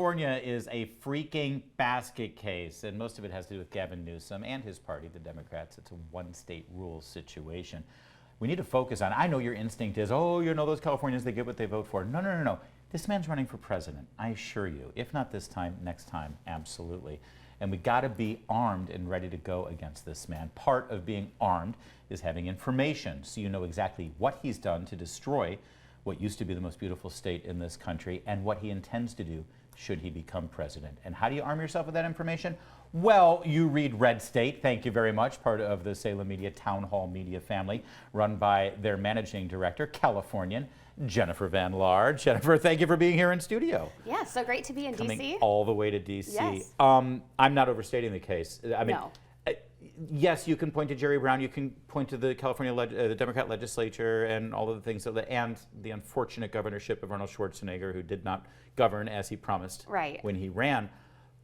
California is a freaking basket case, and most of it has to do with Gavin Newsom and his party, the Democrats. It's a one-state rule situation. We need to focus on, I know your instinct is, oh, you know, those Californians, they get what they vote for. No, no, no, no. This man's running for president, I assure you. If not this time, next time, absolutely. And we got to be armed and ready to go against this man. Part of being armed is having information, so you know exactly what he's done to destroy what used to be the most beautiful state in this country and what he intends to do should he become president. And how do you arm yourself with that information? Well, you read Red State, thank you very much, part of the Salem Media Town Hall Media family, run by their managing director, Californian, Jennifer Van Laar. Jennifer, thank you for being here in studio. Yeah, so great to be in Coming D.C. all the way to D.C. Yes. I'm not overstating the case. I mean, no. Yes, you can point to Jerry Brown, you can point to the California the Democrat legislature and all of the things, and the unfortunate governorship of Arnold Schwarzenegger, who did not govern as he promised when he ran.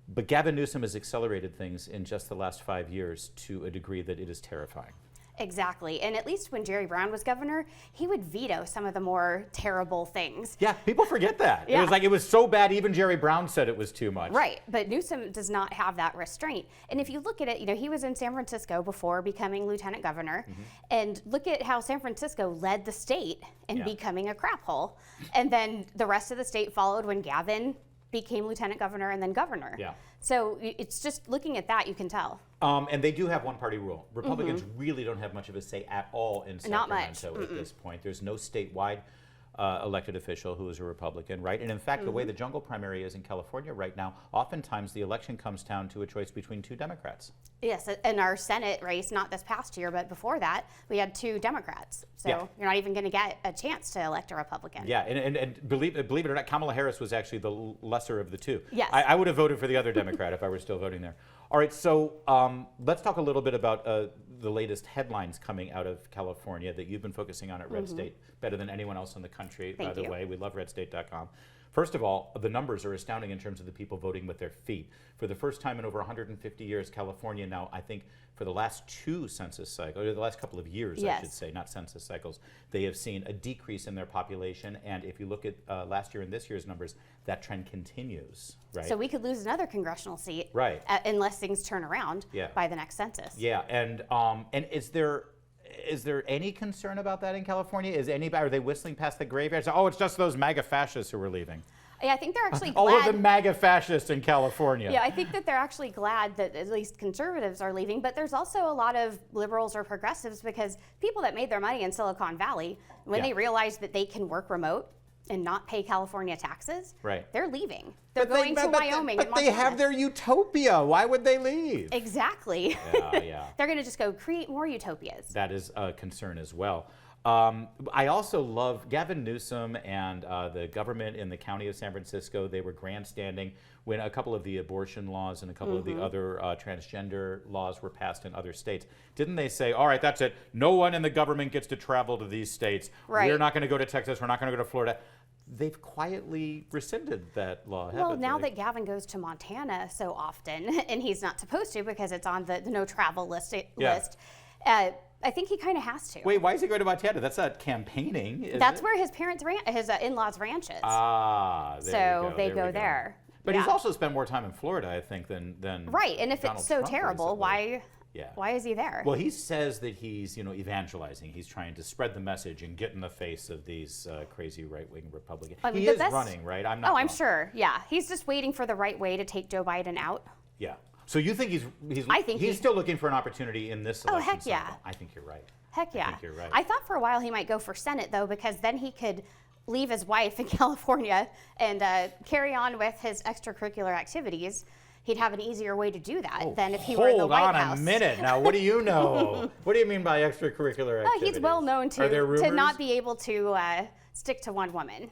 But Gavin Newsom has accelerated things in just the last 5 years to a degree that it is terrifying. Exactly. And at least when Jerry Brown was governor, he would veto some of the more terrible things. Yeah, people forget that. Yeah. It was like it was so bad, even Jerry Brown said it was too much. Right. But Newsom does not have that restraint. And if you look at it, you know, he was in San Francisco before becoming lieutenant governor. And look at how San Francisco led the state in becoming a crap hole. And then the rest of the state followed when Gavin became lieutenant governor and then governor. Yeah. So it's just looking at that, you can tell. And they do have one-party rule. Republicans really don't have much of a say at all in Sacramento at this point. There's no statewide elected official who is a Republican, right? And in fact, the way the jungle primary is in California right now, oftentimes the election comes down to a choice between two Democrats. Yes, in our Senate race, not this past year, but before that, we had 2 Democrats. So you're not even going to get a chance to elect a Republican. Yeah, and believe it or not, Kamala Harris was actually the lesser of the two. Yes. I would have voted for the other Democrat if I were still voting there. All right, so let's talk a little bit about the latest headlines coming out of California that you've been focusing on at Red State, better than anyone else in the country, by the way. We love redstate.com. First of all, the numbers are astounding in terms of the people voting with their feet. For the first time in over 150 years, California now, I think, for the last 2 census cycles, or the last couple of years, I should say, not census cycles, they have seen a decrease in their population. And if you look at last year and this year's numbers, that trend continues, right? So we could lose another congressional seat, right, unless things turn around by the next census. Yeah, and is there any concern about that in California? Are they whistling past the graveyard? Oh, it's just those MAGA fascists who are leaving. Yeah, I think they're actually glad. All of the MAGA fascists in California. Yeah, I think that they're actually glad that at least conservatives are leaving, but there's also a lot of liberals or progressives, because people that made their money in Silicon Valley, when they realized that they can work remote and not pay California taxes, they're leaving. They're going to Wyoming and Montana. But they have their utopia. Why would they leave? Exactly. Yeah. They're going to just go create more utopias. That is a concern as well. I also love Gavin Newsom and the government in the county of San Francisco. They were grandstanding when a couple of the abortion laws and a couple of the other transgender laws were passed in other states. Didn't they say, all right, that's it. No one in the government gets to travel to these states. We're not going to go to Texas. We're not going to go to Florida. They've quietly rescinded that law, haven't they? Well, now that Gavin goes to Montana so often, and he's not supposed to because it's on the no travel list, I think he kind of has to. Wait, why is he going to Montana? That's not campaigning, is That's it? where his his in-laws' ranch is. Ah, so they go there. But he's also spent more time in Florida, I think, than right. And if Donald it's so Trump terrible, recently. why is he there? Well, he says that he's, evangelizing. He's trying to spread the message and get in the face of these crazy right-wing Republicans. I mean, he is running, right? I'm not. Oh, I'm sure. Yeah, he's just waiting for the right way to take Joe Biden out. Yeah. So you think he's still looking for an opportunity in this election? Oh, heck yeah. cycle? I think you're right. Heck yeah. I think you're right. I thought for a while he might go for Senate, though, because then he could leave his wife in California and carry on with his extracurricular activities. He'd have an easier way to do that than if he were in the White House. Hold on a minute. Now, what do you know? What do you mean by extracurricular activities? He's well known to not be able to stick to one woman.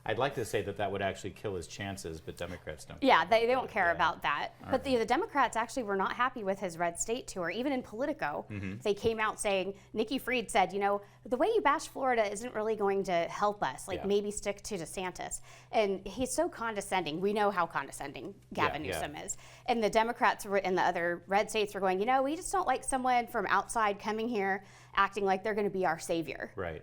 I'd like to say that would actually kill his chances, but Democrats don't. Yeah, they don't care about that. But the Democrats actually were not happy with his Red State tour. Even in Politico, they came out saying, Nikki Fried said, the way you bash Florida isn't really going to help us. Maybe stick to DeSantis. And he's so condescending. We know how condescending Gavin Newsom is. And the Democrats in the other red states were going, we just don't like someone from outside coming here acting like they're going to be our savior. Right.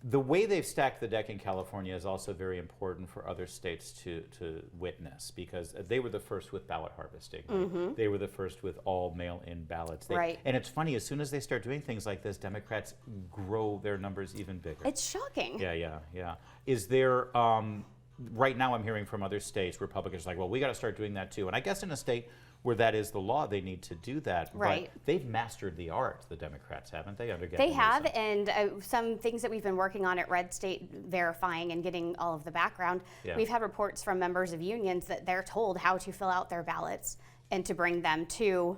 The way they've stacked the deck in California is also very important for other states to witness, because they were the first with ballot harvesting. Right? They were the first with all mail-in ballots. Right. And it's funny, as soon as they start doing things like this, Democrats grow their numbers even bigger. It's shocking. Yeah. Is there, right now I'm hearing from other states, Republicans are like, well, we got to start doing that too. And I guess in a state where that is the law, they need to do that. Right. But they've mastered the art, the Democrats, haven't they? Under Gavin They have, Newsom? and some things that we've been working on at Red State, verifying and getting all of the background. Yeah. We've had reports from members of unions that they're told how to fill out their ballots and to bring them to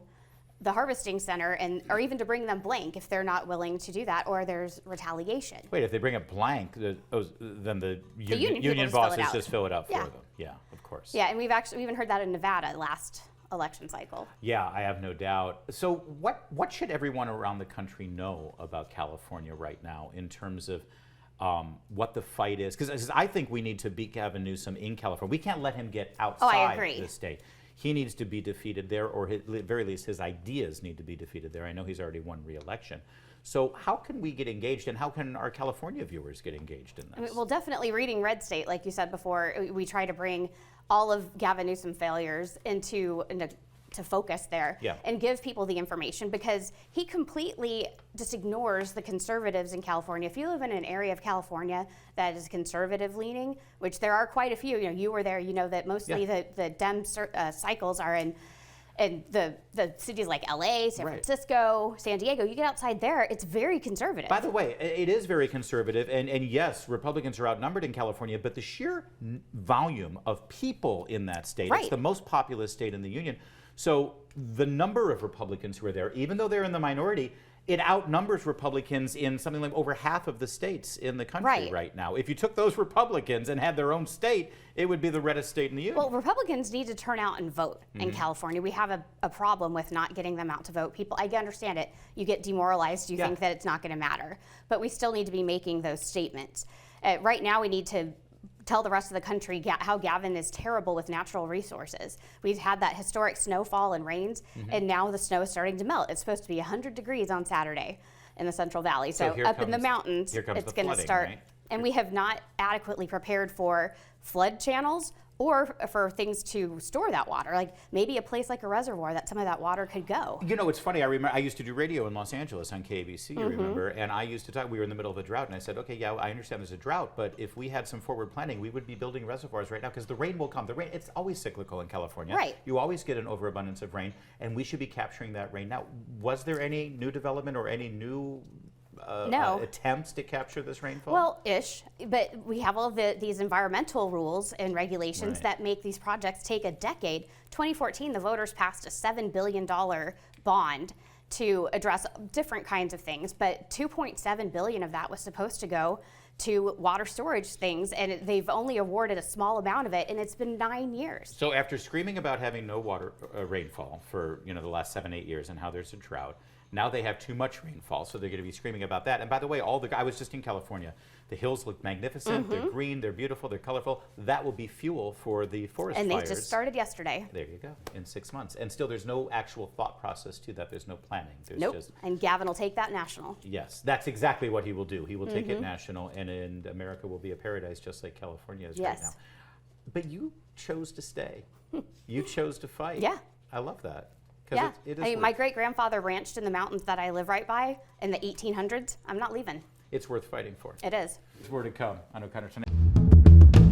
the harvesting center, and or even to bring them blank if they're not willing to do do or there's retaliation. Wait, if they bring a blank, then the union people just fill it bosses out. just fill it out Yeah. for them. Yeah, of course. Yeah, and we even heard that in Nevada last election cycle. Yeah, I have no doubt. So what should everyone around the country know about California right now in terms of what the fight is? Because I think we need to beat Gavin Newsom in California. We can't let him get outside agree. the state. He needs to be defeated there, or at the very least his ideas need to be defeated there. I know he's already won re-election. So how can we get engaged, and how can our California viewers get engaged in this? I mean, well, definitely reading Red State, like you said before, we try to bring all of Gavin Newsom failures into to focus there, Yeah. and give people the information, because he completely just ignores the conservatives in California. If you live in an area of California that is conservative leaning, which there are quite a few, you were there, you know that mostly the Dem cycles are in the cities like LA, San Right. Francisco, San Diego. You get outside there, it's very conservative. By the way, it is very conservative, and yes, Republicans are outnumbered in California, but the sheer volume of people in that state, Right. it's the most populous state in the union. So the number of Republicans who are there, even though they're in the minority, it outnumbers Republicans in something like over half of the states in the country right now. If you took those Republicans and had their own state, it would be the reddest state in the union. Well, Republicans need to turn out and vote in California. We have a problem with not getting them out to vote. People, I understand it. You get demoralized. You think that it's not going to matter. But we still need to be making those statements. Right now, we need to tell the rest of the country how Gavin is terrible with natural resources. We've had that historic snowfall and rains, and now the snow is starting to melt. It's supposed to be 100 degrees on Saturday in the Central Valley. So up in the mountains, it's going to start. Right? And we have not adequately prepared for flood channels or for things to store that water, like maybe a place like a reservoir that some of that water could go. You know, it's funny. I remember I used to do radio in Los Angeles on KBC, you remember, and I used to talk. We were in the middle of a drought, and I said, okay, yeah, I understand there's a drought, but if we had some forward planning, we would be building reservoirs right now, because the rain will come. The rain, it's always cyclical in California. Right. You always get an overabundance of rain, and we should be capturing that rain now. Was there any new development or any new No. attempts to capture this rainfall? Well, ish, but we have all these environmental rules and regulations Right. that make these projects take a decade. 2014, the voters passed a $7 billion bond to address different kinds of things, but $2.7 billion of that was supposed to go to water storage things, and they've only awarded a small amount of it, and it's been 9 years. So after screaming about having no water rainfall for the last 7-8 years and how there's a drought, now they have too much rainfall, so they're going to be screaming about that. And by the way, I was just in California. The hills look magnificent. They're green. They're beautiful. They're colorful. That will be fuel for the forest fires. And they just started yesterday. There you go. In 6 months, and still there's no actual thought process to that. There's no planning. There's Nope. just, And Gavin will take that national. yes, that's exactly what he will do. He will take it national, and America will be a paradise just like California is right Yes. now. But you chose to stay. You chose to fight. Yeah. I love that. 'Cause Yeah, it is I mean, my worth- great-grandfather ranched in the mountains that I live right by in the 1800s. I'm not leaving. it's worth fighting for. It is. It's more to come on O'Connor Tonight.